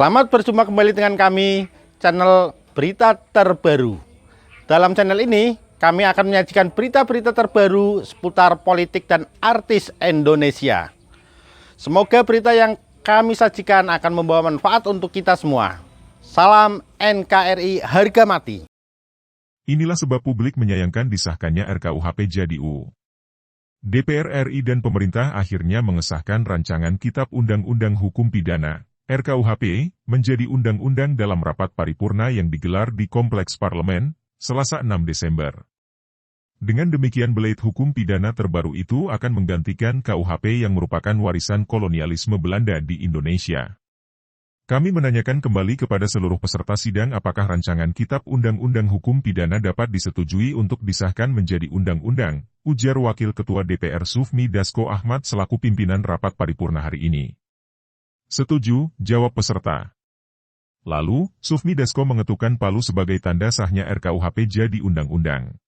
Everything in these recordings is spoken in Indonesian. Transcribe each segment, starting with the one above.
Selamat berjumpa kembali dengan kami, channel Berita Terbaru. Dalam channel ini, kami akan menyajikan berita-berita terbaru seputar politik dan artis Indonesia. Semoga berita yang kami sajikan akan membawa manfaat untuk kita semua. Salam NKRI harga mati. Inilah sebab publik menyayangkan disahkannya RKUHP jadi UU. DPR RI dan pemerintah akhirnya mengesahkan rancangan Kitab Undang-Undang Hukum Pidana RKUHP menjadi undang-undang dalam rapat paripurna yang digelar di Kompleks Parlemen, Selasa 6 Desember. Dengan demikian belait hukum pidana terbaru itu akan menggantikan KUHP yang merupakan warisan kolonialisme Belanda di Indonesia. Kami menanyakan kembali kepada seluruh peserta sidang apakah rancangan Kitab Undang-Undang Hukum Pidana dapat disetujui untuk disahkan menjadi undang-undang, ujar Wakil Ketua DPR Sufmi Dasko Ahmad selaku pimpinan rapat paripurna hari ini. Setuju, jawab peserta. Lalu, Sufmi Dasko mengetukkan palu sebagai tanda sahnya RKUHP jadi undang-undang.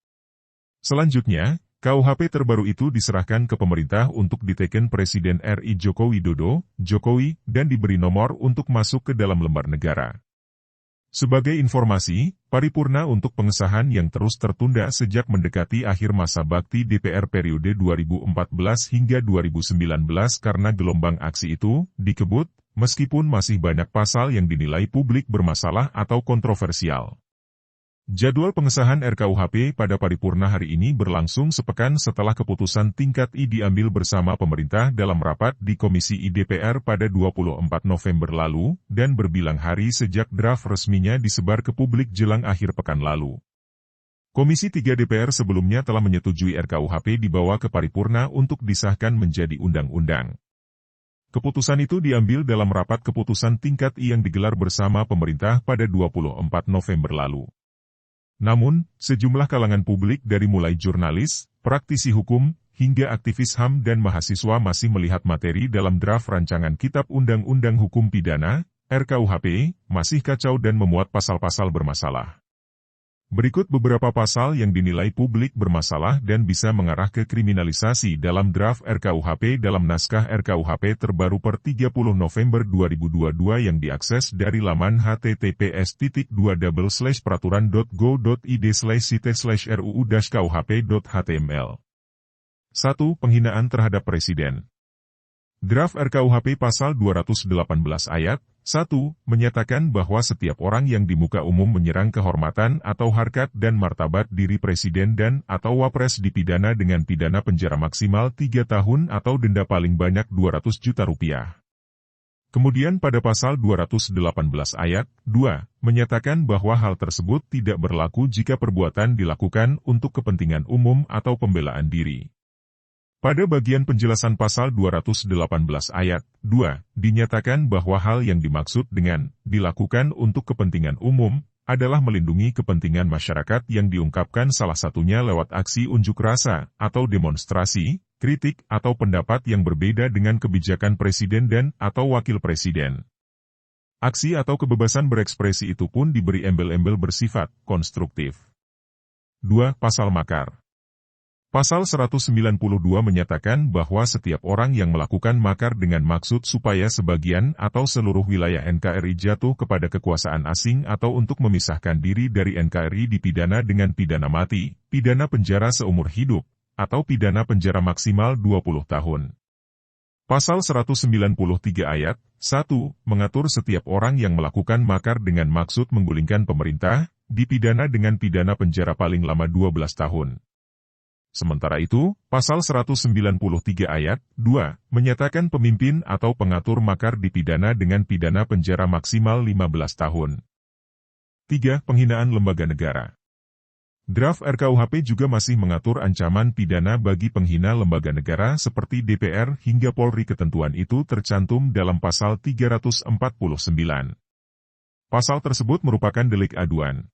Selanjutnya, KUHP terbaru itu diserahkan ke pemerintah untuk diteken Presiden RI Joko Widodo, Jokowi, dan diberi nomor untuk masuk ke dalam lembar negara. Sebagai informasi, paripurna untuk pengesahan yang terus tertunda sejak mendekati akhir masa bakti DPR periode 2014 hingga 2019 karena gelombang aksi itu, dikebut, meskipun masih banyak pasal yang dinilai publik bermasalah atau kontroversial. Jadwal pengesahan RKUHP pada paripurna hari ini berlangsung sepekan setelah keputusan tingkat I diambil bersama pemerintah dalam rapat di Komisi I DPR pada 24 November lalu, dan berbilang hari sejak draft resminya disebar ke publik jelang akhir pekan lalu. Komisi 3 DPR sebelumnya telah menyetujui RKUHP dibawa ke paripurna untuk disahkan menjadi undang-undang. Keputusan itu diambil dalam rapat keputusan tingkat I yang digelar bersama pemerintah pada 24 November lalu. Namun, sejumlah kalangan publik dari mulai jurnalis, praktisi hukum, hingga aktivis HAM dan mahasiswa masih melihat materi dalam draft rancangan Kitab Undang-Undang Hukum Pidana, RKUHP, masih kacau dan memuat pasal-pasal bermasalah. Berikut beberapa pasal yang dinilai publik bermasalah dan bisa mengarah ke kriminalisasi dalam draft RKUHP dalam naskah RKUHP terbaru per 30 November 2022 yang diakses dari laman https://peraturan.go.id/site/ruu-kuhp.html. 1. Penghinaan terhadap Presiden. Draft RKUHP Pasal 218 Ayat 1, menyatakan bahwa setiap orang yang di muka umum menyerang kehormatan atau harkat dan martabat diri Presiden dan atau Wapres dipidana dengan pidana penjara maksimal 3 tahun atau denda paling banyak 200 juta rupiah. Kemudian pada Pasal 218 Ayat 2, menyatakan bahwa hal tersebut tidak berlaku jika perbuatan dilakukan untuk kepentingan umum atau pembelaan diri. Pada bagian penjelasan Pasal 218 Ayat 2, dinyatakan bahwa hal yang dimaksud dengan dilakukan untuk kepentingan umum adalah melindungi kepentingan masyarakat yang diungkapkan salah satunya lewat aksi unjuk rasa atau demonstrasi, kritik atau pendapat yang berbeda dengan kebijakan Presiden dan atau Wakil Presiden. Aksi atau kebebasan berekspresi itu pun diberi embel-embel bersifat konstruktif. 2. Pasal makar. Pasal 192 menyatakan bahwa setiap orang yang melakukan makar dengan maksud supaya sebagian atau seluruh wilayah NKRI jatuh kepada kekuasaan asing atau untuk memisahkan diri dari NKRI dipidana dengan pidana mati, pidana penjara seumur hidup, atau pidana penjara maksimal 20 tahun. Pasal 193 Ayat 1 mengatur setiap orang yang melakukan makar dengan maksud menggulingkan pemerintah, dipidana dengan pidana penjara paling lama 12 tahun. Sementara itu, Pasal 193 Ayat 2 menyatakan pemimpin atau pengatur makar dipidana dengan pidana penjara maksimal 15 tahun. 3. Penghinaan lembaga negara. Draft RKUHP juga masih mengatur ancaman pidana bagi penghina lembaga negara seperti DPR hingga Polri. Ketentuan itu tercantum dalam Pasal 349. Pasal tersebut merupakan delik aduan.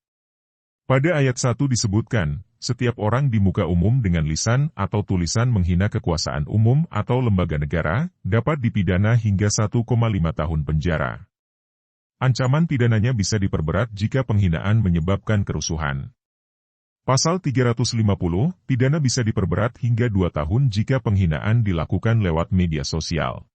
Pada ayat 1 disebutkan, setiap orang di muka umum dengan lisan atau tulisan menghina kekuasaan umum atau lembaga negara, dapat dipidana hingga 1,5 tahun penjara. Ancaman pidananya bisa diperberat jika penghinaan menyebabkan kerusuhan. Pasal 350, pidana bisa diperberat hingga 2 tahun jika penghinaan dilakukan lewat media sosial.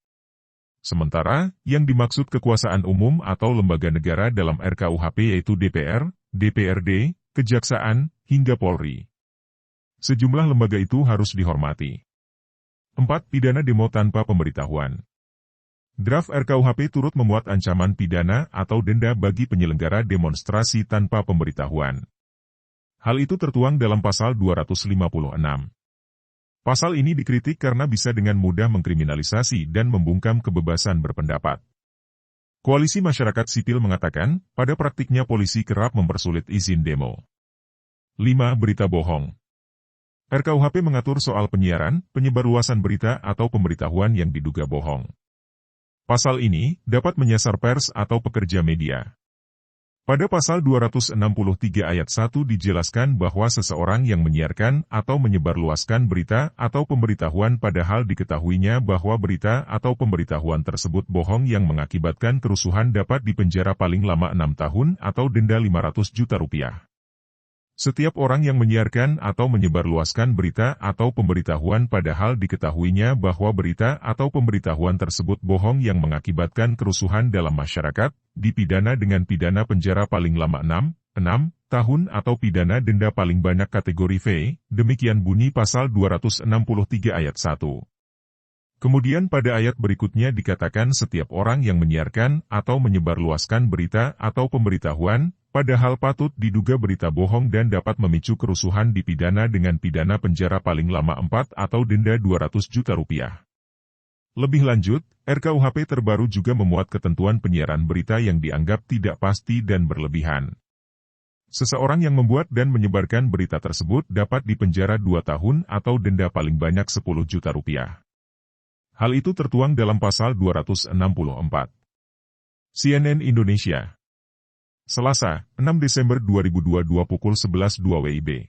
Sementara, yang dimaksud kekuasaan umum atau lembaga negara dalam RKUHP yaitu DPR, DPRD, Kejaksaan, hingga Polri. Sejumlah lembaga itu harus dihormati. 4. Pidana demo tanpa pemberitahuan. Draft RKUHP turut memuat ancaman pidana atau denda bagi penyelenggara demonstrasi tanpa pemberitahuan. Hal itu tertuang dalam pasal 256. Pasal ini dikritik karena bisa dengan mudah mengkriminalisasi dan membungkam kebebasan berpendapat. Koalisi Masyarakat Sipil mengatakan, pada praktiknya polisi kerap mempersulit izin demo. 5. Berita bohong. RKUHP mengatur soal penyiaran, penyebarluasan berita atau pemberitahuan yang diduga bohong. Pasal ini dapat menyasar pers atau pekerja media. Pada pasal 263 ayat 1 dijelaskan bahwa seseorang yang menyiarkan atau menyebarluaskan berita atau pemberitahuan padahal diketahuinya bahwa berita atau pemberitahuan tersebut bohong yang mengakibatkan kerusuhan dapat dipenjara paling lama 6 tahun atau denda Rp500 juta. Setiap orang yang menyiarkan atau menyebarluaskan berita atau pemberitahuan padahal diketahuinya bahwa berita atau pemberitahuan tersebut bohong yang mengakibatkan kerusuhan dalam masyarakat, dipidana dengan pidana penjara paling lama 6 tahun atau pidana denda paling banyak kategori V, demikian bunyi pasal 263 ayat 1. Kemudian pada ayat berikutnya dikatakan setiap orang yang menyiarkan atau menyebarluaskan berita atau pemberitahuan, padahal patut diduga berita bohong dan dapat memicu kerusuhan dipidana dengan pidana penjara paling lama 4 atau denda Rp200 juta. Lebih lanjut, RKUHP terbaru juga memuat ketentuan penyiaran berita yang dianggap tidak pasti dan berlebihan. Seseorang yang membuat dan menyebarkan berita tersebut dapat dipenjara 2 tahun atau denda paling banyak Rp10 juta. Hal itu tertuang dalam pasal 264. CNN Indonesia. Selasa, 6 Desember 2022 pukul 11.02 WIB.